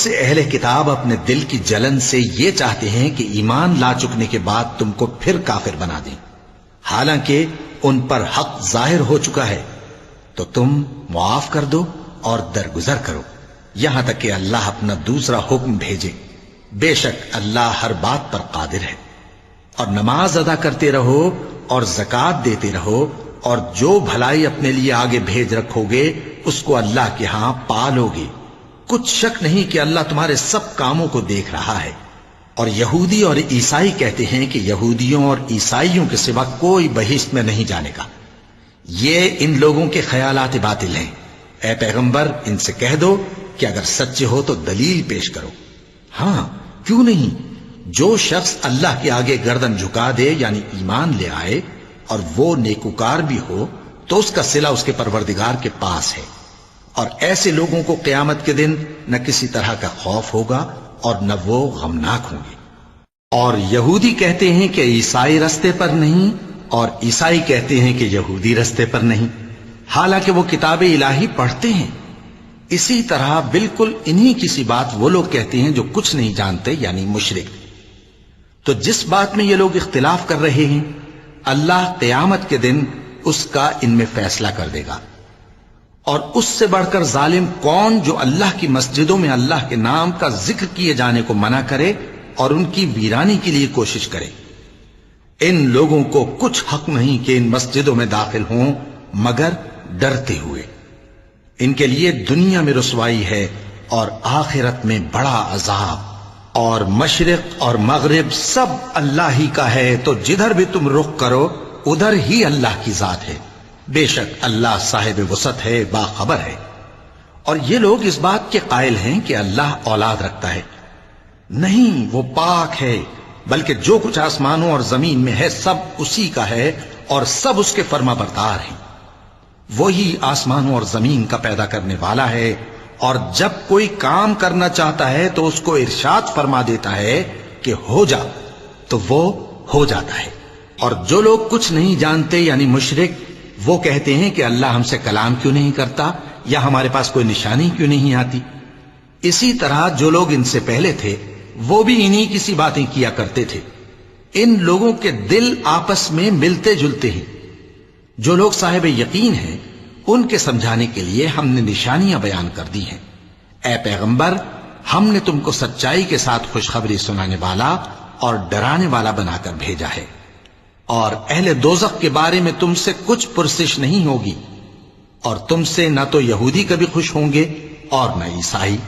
سے اہل کتاب اپنے دل کی جلن سے یہ چاہتے ہیں کہ ایمان لا چکنے کے بعد تم کو پھر کافر بنا دیں، حالانکہ ان پر حق ظاہر ہو چکا ہے۔ تو تم معاف کر دو اور درگزر کرو یہاں تک کہ اللہ اپنا دوسرا حکم بھیجے، بے شک اللہ ہر بات پر قادر ہے۔ اور نماز ادا کرتے رہو اور زکوٰۃ دیتے رہو، اور جو بھلائی اپنے لیے آگے بھیج رکھو گے اس کو اللہ کے ہاں پالو گے۔ کچھ شک نہیں کہ اللہ تمہارے سب کاموں کو دیکھ رہا ہے۔ اور یہودی اور عیسائی کہتے ہیں کہ یہودیوں اور عیسائیوں کے سوا کوئی بہشت میں نہیں جانے کا۔ یہ ان لوگوں کے خیالات باطل ہیں۔ اے پیغمبر ان سے کہہ دو کہ اگر سچے ہو تو دلیل پیش کرو۔ ہاں کیوں نہیں، جو شخص اللہ کے آگے گردن جھکا دے یعنی ایمان لے آئے اور وہ نیکوکار بھی ہو تو اس کا صلہ اس کے پروردگار کے پاس ہے۔ اور ایسے لوگوں کو قیامت کے دن نہ کسی طرح کا خوف ہوگا اور نہ وہ غمناک ہوں گے۔ اور یہودی کہتے ہیں کہ عیسائی رستے پر نہیں، اور عیسائی کہتے ہیں کہ یہودی رستے پر نہیں، حالانکہ وہ کتاب الہی پڑھتے ہیں۔ اسی طرح بالکل انہی کسی بات وہ لوگ کہتے ہیں جو کچھ نہیں جانتے یعنی مشرک۔ تو جس بات میں یہ لوگ اختلاف کر رہے ہیں اللہ قیامت کے دن اس کا ان میں فیصلہ کر دے گا۔ اور اس سے بڑھ کر ظالم کون جو اللہ کی مسجدوں میں اللہ کے نام کا ذکر کیے جانے کو منع کرے اور ان کی ویرانی کے لیے کوشش کرے۔ ان لوگوں کو کچھ حق نہیں کہ ان مسجدوں میں داخل ہوں مگر ڈرتے ہوئے۔ ان کے لیے دنیا میں رسوائی ہے اور آخرت میں بڑا عذاب۔ اور مشرق اور مغرب سب اللہ ہی کا ہے، تو جدھر بھی تم رخ کرو ادھر ہی اللہ کی ذات ہے، بے شک اللہ صاحب وسعت ہے، باخبر ہے۔ اور یہ لوگ اس بات کے قائل ہیں کہ اللہ اولاد رکھتا ہے۔ نہیں، وہ پاک ہے، بلکہ جو کچھ آسمانوں اور زمین میں ہے سب اسی کا ہے اور سب اس کے فرما بردار ہیں۔ وہی آسمانوں اور زمین کا پیدا کرنے والا ہے، اور جب کوئی کام کرنا چاہتا ہے تو اس کو ارشاد فرما دیتا ہے کہ ہو جا، تو وہ ہو جاتا ہے۔ اور جو لوگ کچھ نہیں جانتے یعنی مشرک، وہ کہتے ہیں کہ اللہ ہم سے کلام کیوں نہیں کرتا یا ہمارے پاس کوئی نشانی کیوں نہیں آتی۔ اسی طرح جو لوگ ان سے پہلے تھے وہ بھی انہی کسی باتیں کیا کرتے تھے۔ ان لوگوں کے دل آپس میں ملتے جلتے ہیں۔ جو لوگ صاحب یقین ہیں ان کے سمجھانے کے لیے ہم نے نشانیاں بیان کر دی ہیں۔ اے پیغمبر، ہم نے تم کو سچائی کے ساتھ خوشخبری سنانے والا اور ڈرانے والا بنا کر بھیجا ہے۔ اور اہل دوزخ کے بارے میں تم سے کچھ پرسش نہیں ہوگی، اور تم سے نہ تو یہودی کبھی خوش ہوں گے اور نہ عیسائی۔